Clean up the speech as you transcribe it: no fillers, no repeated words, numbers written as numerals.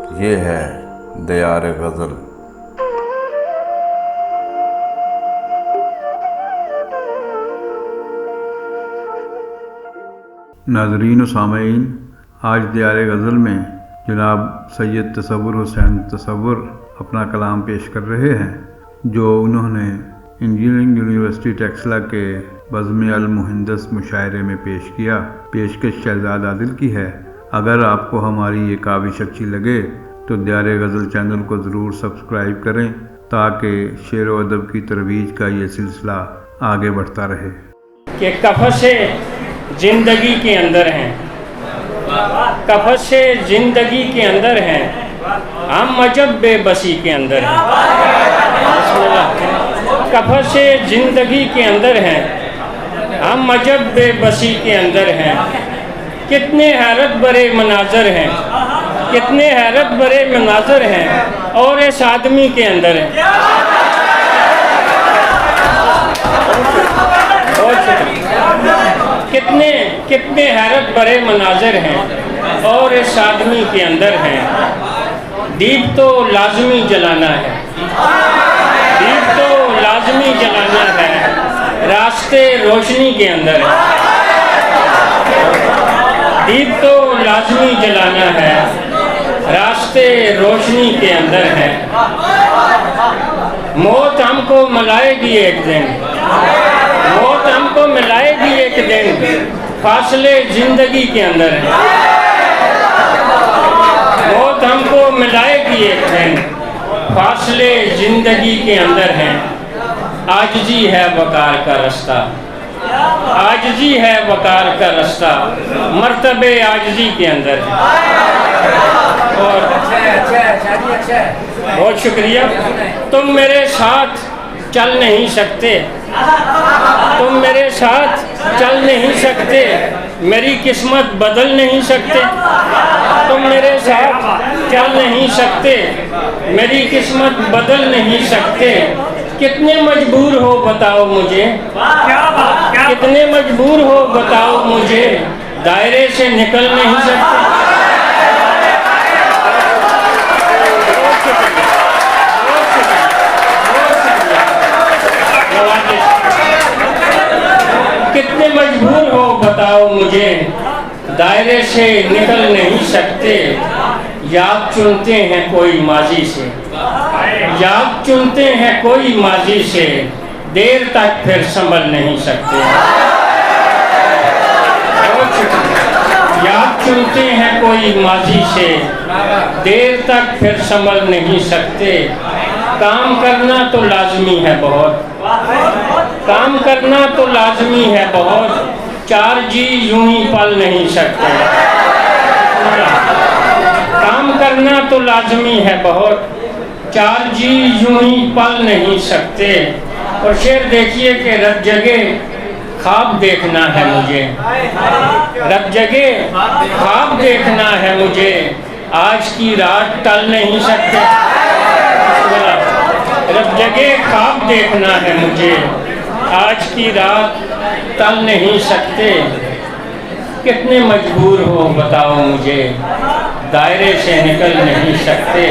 ये है दियार गज़ल। नाज़रीन व सामईन, आज दियार गज़ल में जनाब सैयद तसव्वुर हुसैन तसव्वुर अपना कलाम पेश कर रहे हैं, जो उन्होंने इंजीनियरिंग यूनिवर्सिटी टेक्सला के बज़्म अल मुहंदस मुशायरे में पेश किया। पेशकश शहजाद आदिल की है। अगर आपको हमारी ये काविश अच्छी लगे तो दियार गज़ल चैनल को ज़रूर सब्सक्राइब करें, ताकि शेर व अदब की तरवीज का ये सिलसिला आगे बढ़ता रहे। कि कफ़श ज़िंदगी के अंदर हैं, कफ़श ज़िंदगी के अंदर हैं, हम अजब बेबसी के अंदर हैं। कफ़श ज़िंदगी के अंदर हैं, हम अजब बेबसी के अंदर हैं। कितने हैरत भरे मनाजर हैं, कितने हैरत भरे मनाजर हैं, और इस आदमी के अंदर हैं। कितने कितने हैरत भरे मनाजर हैं, और इस आदमी के अंदर हैं। दीप तो लाजमी जलाना है, दीप तो लाजमी जलाना है, रास्ते रोशनी के अंदर है। दीप तो लाजमी जलाना है, रास्ते रोशनी के अंदर है। मौत हमको मिलाएगी एक दिन, मौत हमको मिलाएगी एक दिन, फासले जिंदगी के अंदर है। मौत हमको मिलाएगी एक दिन, फासले जिंदगी के अंदर हैं। आजिज़ी है वकार का रास्ता, आजिज़ी है वकार का रास्ता, मर्तबे आजिज़ी के अंदर है। और बहुत शुक्रिया। तुम मेरे साथ चल नहीं सकते, तुम मेरे साथ चल नहीं सकते, मेरी किस्मत बदल नहीं सकते। तुम मेरे साथ चल नहीं सकते, मेरी किस्मत बदल नहीं सकते। कितने मजबूर हो बताओ मुझे, कितने मजबूर हो बताओ मुझे, दायरे से निकल नहीं सकते। कितने मजबूर हो बताओ मुझे, दायरे से निकल नहीं सकते। याद चुनते हैं कोई माजी से, याद चुनते हैं कोई माजी से, देर तक फिर संभल नहीं सकते। याद चुनते हैं कोई माजी से, देर तक फिर संभल नहीं सकते। काम करना तो लाजमी है बहुत, काम करना तो लाजमी है बहुत, चार जी यूं ही पल नहीं सकते। काम करना तो लाजमी है बहुत, चार जी यूं ही पल नहीं सकते। और शेर देखिए कि रब जगे ख्वाब देखना है मुझे, रब जगे ख्वाब देखना है मुझे, आज की रात टल नहीं सकते। रब जगे ख्वाब देखना है मुझे, आज की रात टल नहीं सकते। कितने मजबूर हो बताओ मुझे, दायरे से निकल नहीं सकते।